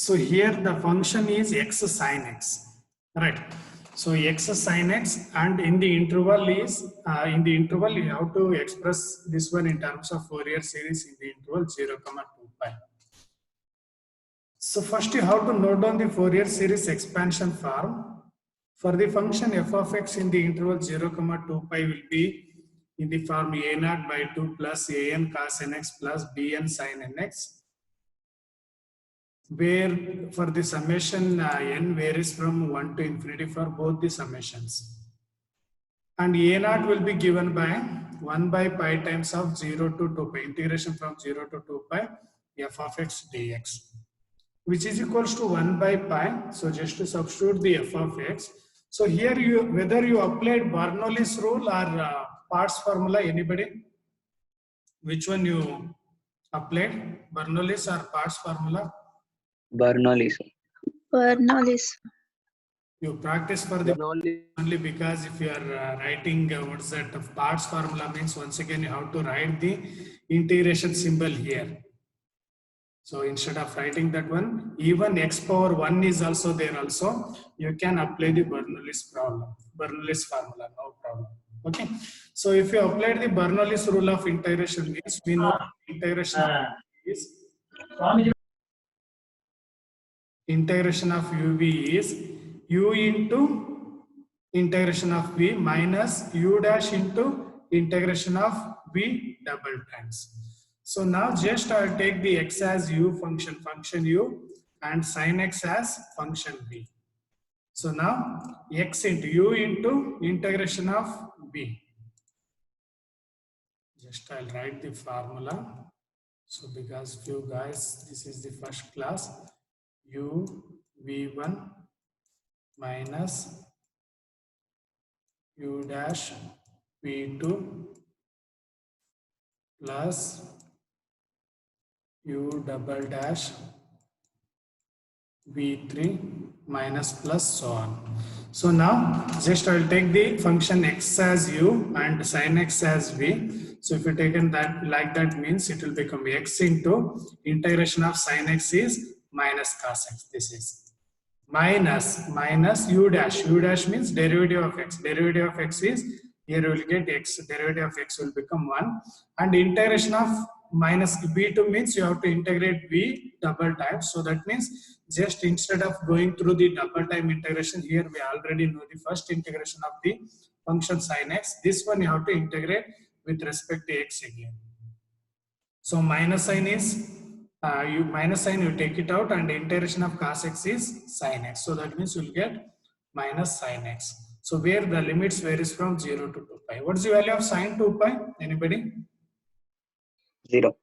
So here the function is x sin x, right? So x sin x, and in the interval you have to express this one in terms of Fourier series in the interval 0, 2 pi. So first you have to note down the Fourier series expansion form. For the function f of x in the interval 0, 2 pi will be in the form a0 by 2 plus an cos nx plus bn sin nx, where for the summation n varies from 1 to infinity for both the summations. And a0 will be given by 1 by pi times of 0 to 2 pi, integration from 0 to 2 pi f of x dx, which is equals to 1 by pi. So just to substitute the f of x. So here whether you applied Bernoulli's rule or parts formula, anybody? Which one you applied? Bernoulli's or parts formula? Bernoulli's. Bernoulli's. You practice for the only because if you are writing what's that of parts formula means, once again you have to write the integration symbol here. So instead of writing that one, even x power 1 is also there also, you can apply the Bernoulli's formula, no problem. Okay. So if you apply the Bernoulli's rule of integration means, we know integration of uv is u into integration of v minus u dash into integration of v double times. So now just I'll take the x as u function u, and sin x as function v. So now x into u into integration of v. Just I'll write the formula. So because few guys, this is the first class, u v1 minus u dash v2 plus u double dash v3 minus plus so on. So now just I will take the function x as u and sin x as v. So if you taken that like that means it will become x into integration of sin x is minus cos x. This is minus u dash. U dash means derivative of x. Derivative of x is, here you will get x. Derivative of x will become 1, and integration of minus v2 means you have to integrate v double times. So that means just instead of going through the double time integration, here we already know the first integration of the function sin x. This one you have to integrate with respect to x again. So minus sign is you take it out, and integration of cos x is sin x. So that means you will get minus sin x. So where the limits varies from 0 to 2 pi. What is the value of sin 2 pi? Anybody? 0.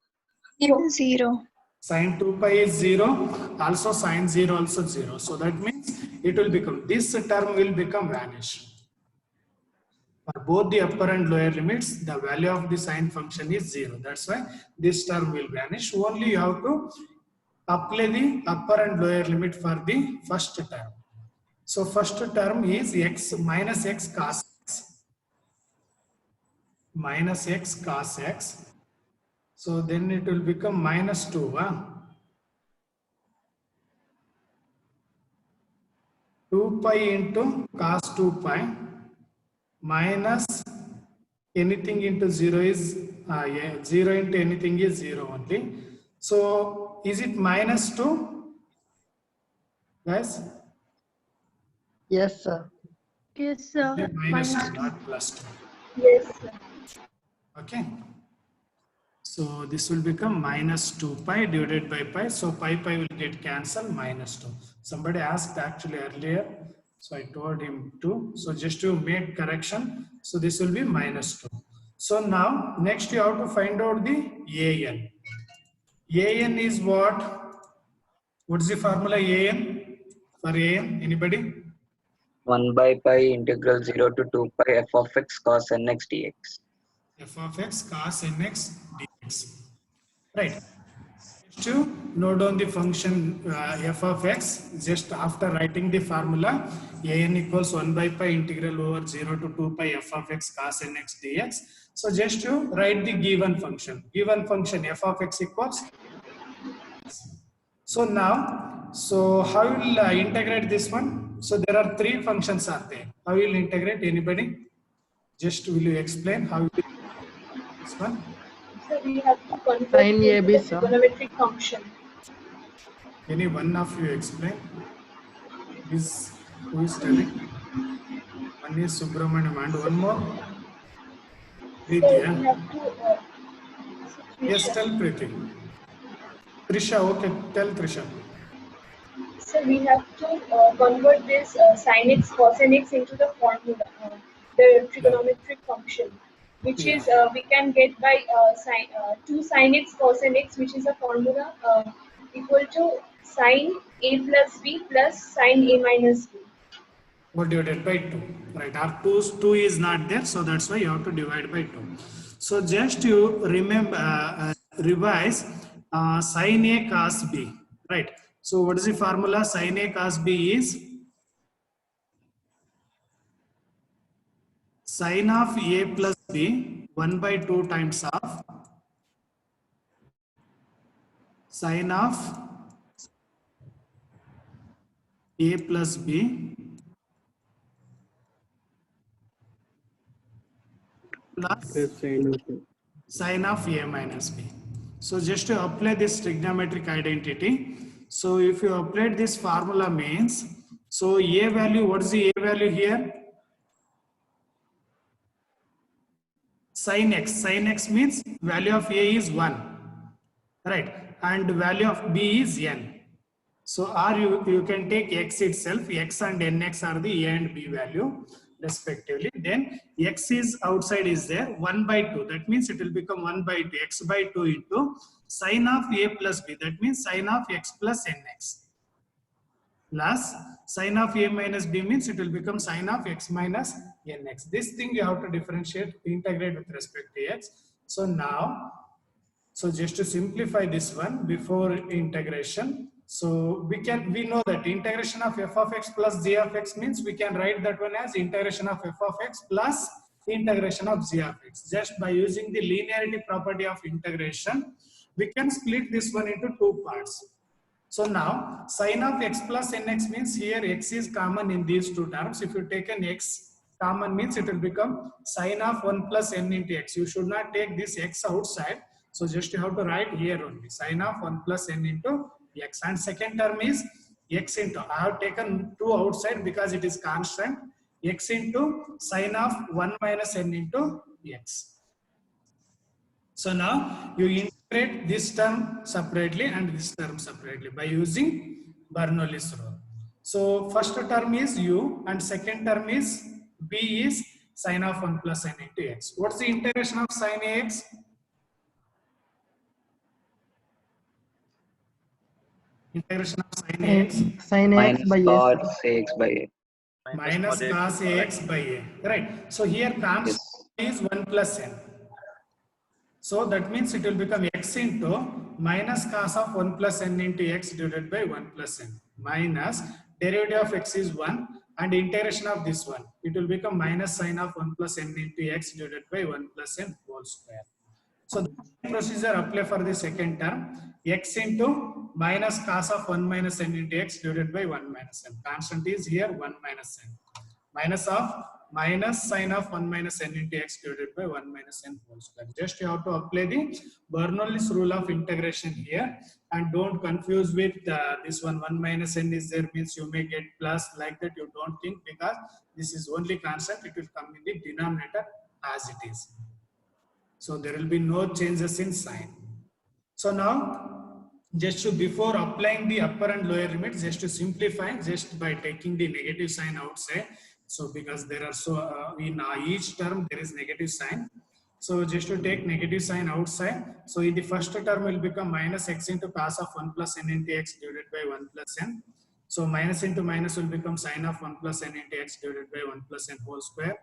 Sin 2 pi is 0. Also sin 0 also 0. So that means it will become, this term will become vanish. For both the upper and lower limits, the value of the sine function is 0. That's why this term will vanish. Only you have to apply the upper and lower limit for the first term. So first term is x minus x cos x. Minus x cos x. So then it will become minus 2. 2 pi into cos 2 pi minus anything into 0 is 0 into anything is 0 only. So is it minus 2, guys? Yes, sir. Yes, sir. Minus 2, not plus 2. Yes, sir. Okay. So this will become minus 2 pi divided by pi. So pi will get cancelled, minus 2. Somebody asked actually earlier. So I told him 2. So just to make correction. So this will be minus 2. So now next you have to find out the an. An is what? What's the formula an? For an, anybody? 1 by pi integral 0 to 2 pi f of x cos nx dx. F of x cos nx dx. Right. To note down the function f of x, just after writing the formula, an equals 1 by pi integral over 0 to 2 pi f of x cos nx dx. So just to write the given function. Given function f of x equals. So now So how you will integrate this one? So there are three functions are there. How you will integrate? Anybody? Just will you explain how you will integrate this one? So we have to convert Sin it A, into B, the sir. trigonometric function. Any one of you explain? Who is telling? One is Subramaniam and one more? So Preeti, yeah? we have to Yes, situation. tell Preeti. Trisha, okay, tell Trisha. So we have to convert this sin x cos x into the formula, the Yeah, trigonometric function, which yeah. is we can get by 2 sin x cos x, which is a formula equal to sin a plus b plus sin a minus b. What divided by 2, right? R2 is not there, so that's why you have to divide by 2. So just you remember, revise sin A cos B, right? So what is the formula? Sin A cos B is sin of A plus B 1 by 2 times of sin of A plus B plus sin of A minus B. So just to apply this trigonometric identity, so if you apply this formula means, so A value, what is the A value here? Sin x. Sin x means value of A is 1, right? And value of B is n. So or you can take x itself, x and nx are the A and B value respectively. Then x is outside is there, 1 by 2. That means it will become 1 by 2, x by 2 into sin of A plus B. That means sin of x plus nx. Plus sin of A minus B means it will become sin of x minus nx. This thing you have to differentiate, integrate with respect to x. So now, so just to simplify this one before integration, so we know that integration of f of x plus g of x means we can write that one as integration of f of x plus integration of g of x. Just by using the linearity property of integration, we can split this one into two parts. So now sin of x plus nx means here x is common in these two terms. If you take an x common means it will become sin of 1 plus n into x. You should not take this x outside. So just you have to write here only sin of 1 plus n into x. And second term is x into, I have taken 2 outside because it is constant, x into sin of 1 minus n into x. So now you integrate this term separately and this term separately by using Bernoulli's rule. So first term is u and second term is b is sin of 1 plus n into x. What's the integration of sin ax? Integration of sin ax Sin X minus by A, cos sir. ax by A. minus cos ax by a. Right. So here constant Yes. is 1 plus n. So that means it will become x into minus cos of 1 plus n into x divided by 1 plus n minus derivative of x is 1 and integration of this one. It will become minus sin of 1 plus n into x divided by 1 plus n whole square. So the same procedure apply for the second term, x into minus cos of 1 minus n into x divided by 1 minus n. Constant is here 1 minus n. Minus of minus sin of 1 minus n into x divided by 1 minus n whole square. Just you have to apply the Bernoulli's rule of integration here and don't confuse with this one 1 minus n is there means you may get plus like that. You don't think because this is only constant, it will come in the denominator as it is. So there will be no changes in sign. So now just to before applying the upper and lower limits, just to simplify just by taking the negative sign outside. So because there are so in each term there is negative sign. So just to take negative sign outside. So in the first term will become minus x into cos of 1 plus n into x divided by 1 plus n. So minus into minus will become sin of 1 plus n into x divided by 1 plus n whole square.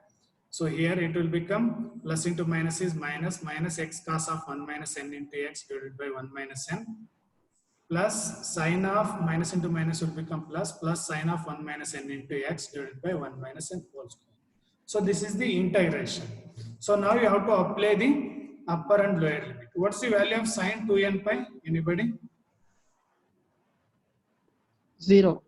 So here it will become plus into minus is minus minus x cos of 1 minus n into x divided by 1 minus n plus sin of minus into minus will become plus sin of 1 minus n into x divided by 1 minus n whole square. So this is the integration. So now you have to apply the upper and lower limit. What's the value of sin 2n pi? Anybody? 0.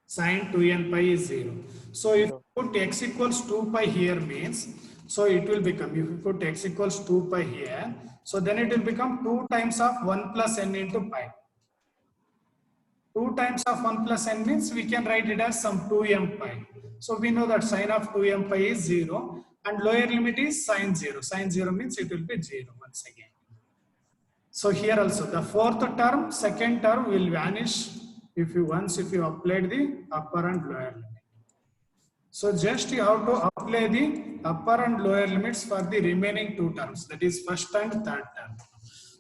Sine 2n pi is 0. So if you put x equals 2 pi here means, so it will become, if you put x equals 2 pi here, so then it will become 2 times of 1 plus n into pi. 2 times of 1 plus n means we can write it as some 2m pi. So we know that sine of 2m pi is 0 and lower limit is sine 0. Sine 0 means it will be 0 once again. So here also the fourth term, second term will vanish if you applied the upper and lower limit. So just you have to apply the upper and lower limits for the remaining two terms, that is first and third term.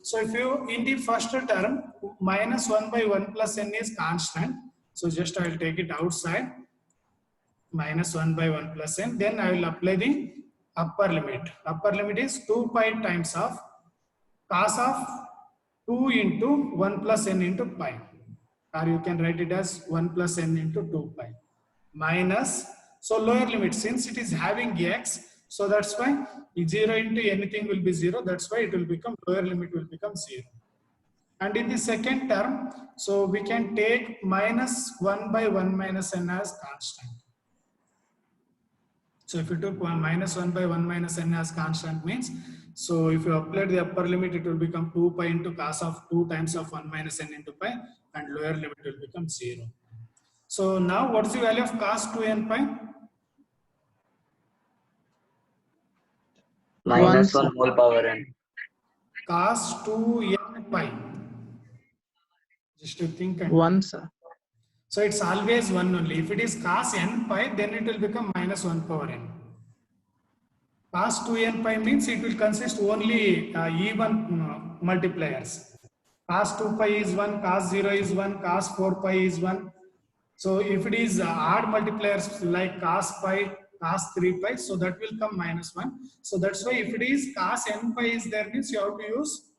So if you in the first term minus 1 by 1 plus n is constant, so just I will take it outside, minus 1 by 1 plus n, then I will apply the upper limit. Upper limit is 2 pi times of cos of 2 into 1 plus n into pi, or you can write it as 1 plus n into 2 pi, minus, so lower limit, since it is having x, so that's why 0 into anything will be 0, that's why it will become, lower limit will become 0. And in the second term, so we can take minus 1 by 1 minus n as constant. So if you took minus 1 by 1 minus n as constant means, so if you apply the upper limit, it will become 2 pi into cos of 2 times of 1 minus n into pi, and lower limit will become 0. So now what is the value of cos 2n pi? Minus 1 whole power n. Cos 2n pi. Just to think. 1, sir. So it's always 1 only. If it is cos n pi, then it will become minus 1 power n. Cos 2n pi means it will consist only even multipliers. Cos 2 pi is 1, cos 0 is 1, cos 4 pi is 1. So if it is odd multipliers like cos pi, cos 3 pi, so that will come minus 1. So that's why if it is cos n pi is there means you have to use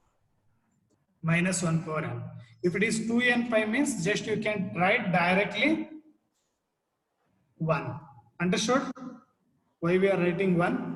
minus 1 power n. If it is 2n pi means just you can write directly 1. Understood? Why we are writing 1?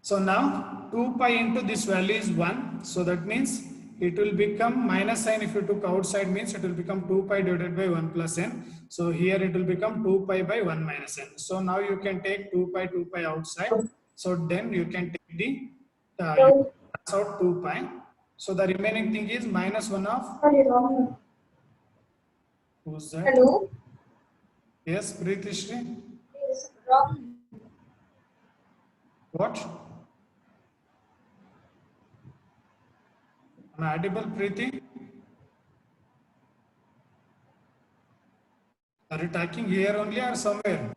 So now 2 pi into this value is 1. So that means it will become minus sign. If you took outside means it will become 2 pi divided by 1 plus n. So here it will become 2 pi by 1 minus n. So now you can take 2 pi outside. So then you can take the out 2 pi. So the remaining thing is minus 1 of. Who's that? Hello. Yes, Preetishri. Yes, wrong. What? Am I audible, Preeti? Are you talking here only or somewhere?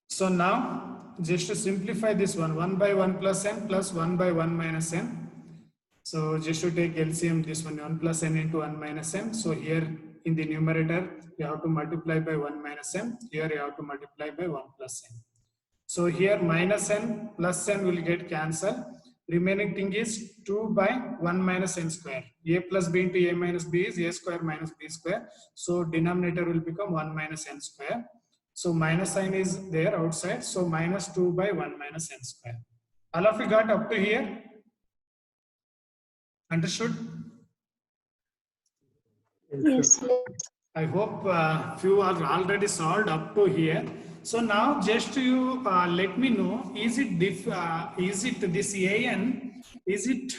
So now, just to simplify this one, 1 by 1 plus n plus 1 by 1 minus n. So just to take LCM, this one 1 plus n into 1 minus n. So here in the numerator, you have to multiply by 1 minus n. Here you have to multiply by 1 plus n. So here minus n plus n will get cancelled. Remaining thing is 2 by 1 minus n square. A plus b into a minus b is a square minus b square. So denominator will become 1 minus n square. So minus sign is there outside. So minus 2 by 1 minus n square. All of you got up to here? Understood? Yes. I hope few are already solved up to here. So now just you let me know, is it this an, is it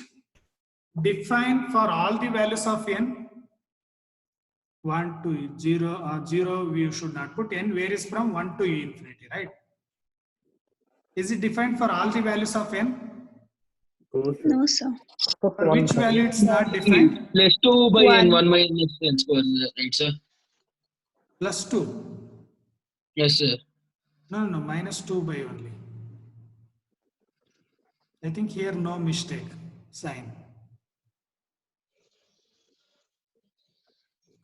defined for all the values of n? 1 to 0 0 we should not put, n varies from 1 to infinity, right? Is it defined for all the values of n? No, sir. For which value it's not defined? Plus 2 by n, 1. 1 minus n square, right, sir? Plus 2. Yes, sir. No, minus 2 by only. I think here no mistake, sign.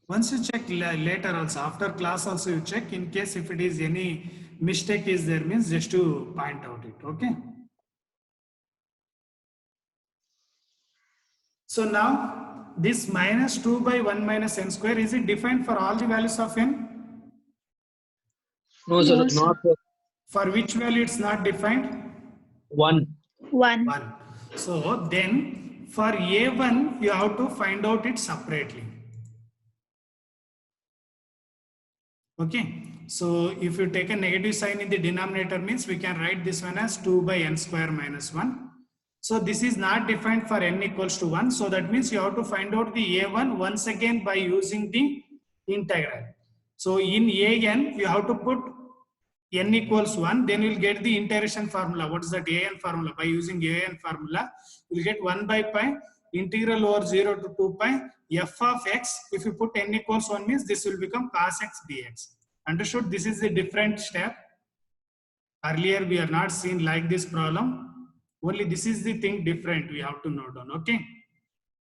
Once you check later also, after class also you check, in case if it is any mistake is there means just to point out it, okay? So now this minus 2 by 1 minus n square, is it defined for all the values of n? No, sir. No, sir. Not for For which value it's not defined? 1. 1. 1. So then for a1 you have to find out it separately. Okay, so if you take a negative sign in the denominator, means we can write this one as 2 by n square minus 1. So this is not defined for n equals to 1. So that means you have to find out the a1 once again by using the integral. So in an you have to put n equals 1, then you will get the integration formula. What is that an formula? By using an formula, you will get 1 by pi integral over 0 to 2 pi f of x. If you put n equals 1 means this will become cos x dx. Understood? This is a different step. Earlier we are not seen like this problem. Only this is the thing different we have to note down. Okay.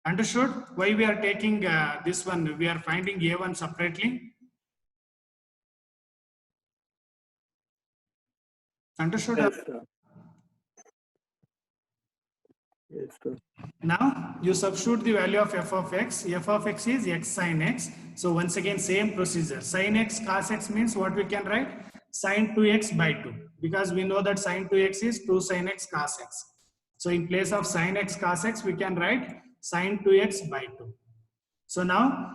Understood? Why we are taking this one? We are finding a1 separately. Understood? Yes, sir. Yes, sir. Now you substitute the value of f of x. F of x is x sin x. So once again same procedure. Sin x cos x means what we can write? Sin 2x by 2. Because we know that sin 2x is 2 sin x cos x. So in place of sin x cos x we can write sin 2x by 2. So now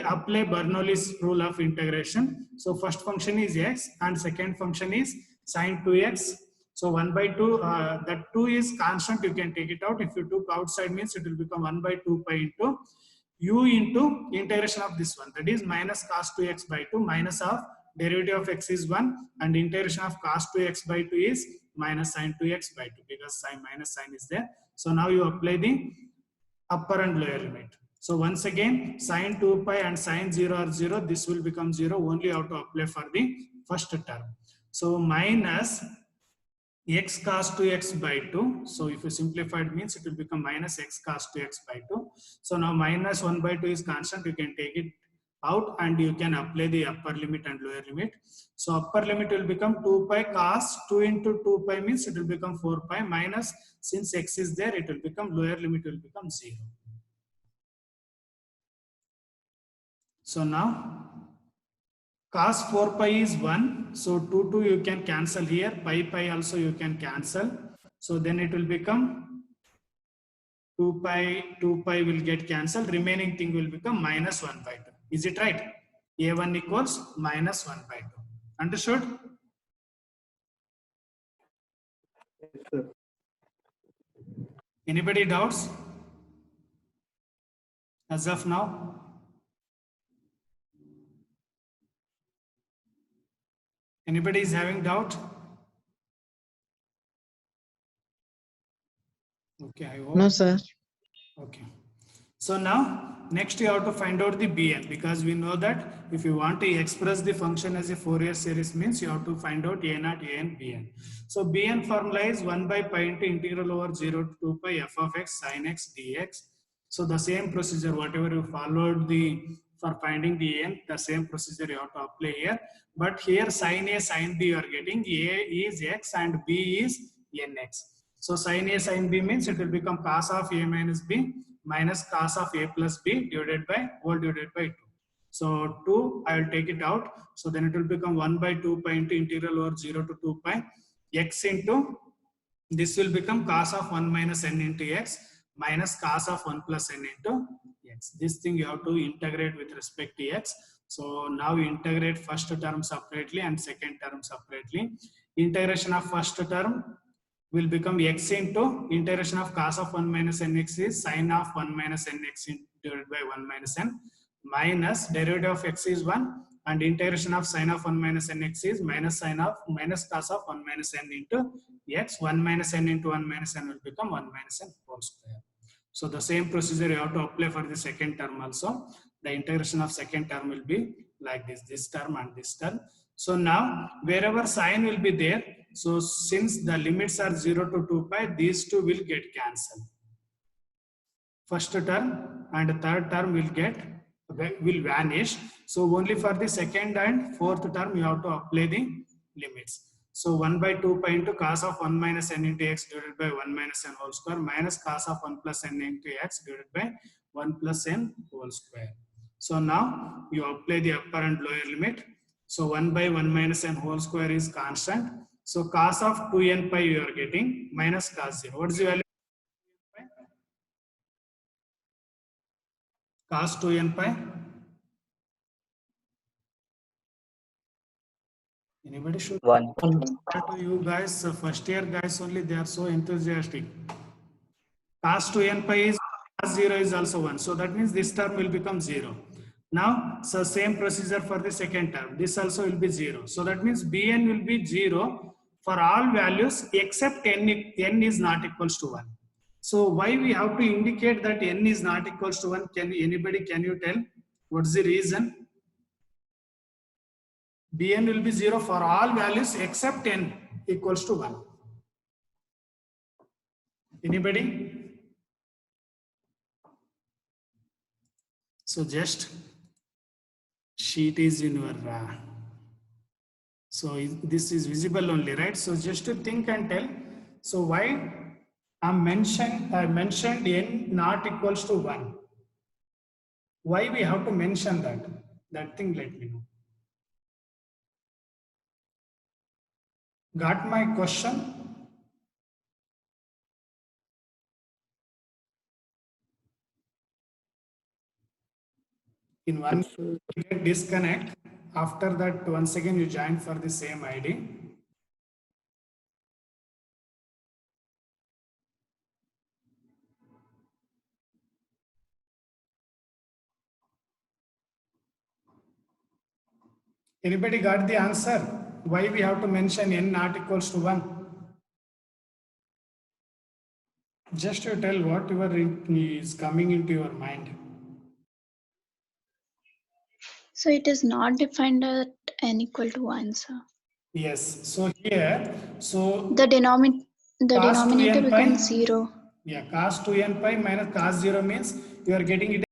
apply Bernoulli's rule of integration. So first function is x and second function is sin 2x. So 1 by 2, that 2 is constant, you can take it out. If you took outside means it will become 1 by 2 pi into u into integration of this one. That is minus cos 2x by 2, minus of derivative of x is 1 and integration of cos 2x by 2 is minus sin 2x by 2 because sign minus sign is there. So now you apply the upper and lower limit. So once again sin 2 pi and sin 0 are 0. This will become 0. Only you have to apply for the first term. So minus x cos 2x by 2. So if you simplify it means it will become minus x cos 2x by 2. So now minus 1 by 2 is constant. You can take it out and you can apply the upper limit and lower limit. So upper limit will become 2 pi cos 2 into 2 pi means it will become 4 pi minus since x is there it will become lower limit will become 0. So now cos 4 pi is 1. So 2 you can cancel here. Pi also you can cancel. So then it will become 2 pi will get cancelled. Remaining thing will become minus 1 by 2. Is it right? A1 equals minus 1 by 2. Understood? Yes, sir. Anybody doubts? As of now? Anybody is having doubt? Okay, I hope. No, sir. Okay. So now next you have to find out the Bn because we know that if you want to express the function as a Fourier series means you have to find out A0, An, Bn. So Bn formula is 1 by pi into integral over 0 to 2 pi f of x sin x dx. So the same procedure whatever you followed for finding the An, the same procedure you have to apply here. But here sin A, sin B you are getting. A is x and B is nx. So sin A, sin B means it will become cos of A minus B minus cos of A plus B divided by 2. So 2, I will take it out. So then it will become 1 by 2 pi into integral over 0 to 2 pi x into, this will become cos of 1 minus n into x minus cos of 1 plus n into x. This thing you have to integrate with respect to x. So now you integrate first term separately and second term separately. Integration of first term will become x into integration of cos of 1 minus nx is sin of 1 minus nx divided by 1 minus n minus derivative of x is 1 and integration of sin of 1 minus nx is minus cos of 1 minus n into x. 1 minus n into 1 minus n will become 1 minus n whole square. So the same procedure you have to apply for the second term also. The integration of second term will be like this term and this term. So now wherever sign will be there, so since the limits are 0 to 2 pi, these two will get cancelled. First term and third term will vanish. So only for the second and fourth term you have to apply the limits. So 1 by 2 pi into cos of 1 minus n into x divided by 1 minus n whole square minus cos of 1 plus n into x divided by 1 plus n whole square. So now you apply the upper and lower limit. So 1 by 1 minus n whole square is constant. So cos of 2n pi you are getting minus cos 0. What is the value? Cos 2n pi. Anybody should 1. to you guys, first year guys only, they are so enthusiastic. Cos 2n pi is cos 0 is also 1. So that means this term will become 0. Now, so same procedure for the second term. This also will be 0. So that means Bn will be 0 for all values except n is not equals to 1. So why we have to indicate that n is not equals to 1? Can you tell? What's the reason? Bn will be 0 for all values except n equals to 1. Anybody? So just sheet is in your so this is visible only, right? So just to think and tell. So why I mentioned n not equals to 1. Why we have to mention that? That thing let me know. Got my question? In one, you get disconnect. After that, once again, you join for the same ID. Anybody got the answer? Why we have to mention n not equals to 1? Just to tell whatever is coming into your mind. So it is not defined at n equal to 1, sir. Yes. So here, so The denominator cos 2n pi, becomes 0. yeah, cos 2n pi minus cos 0 means you are getting it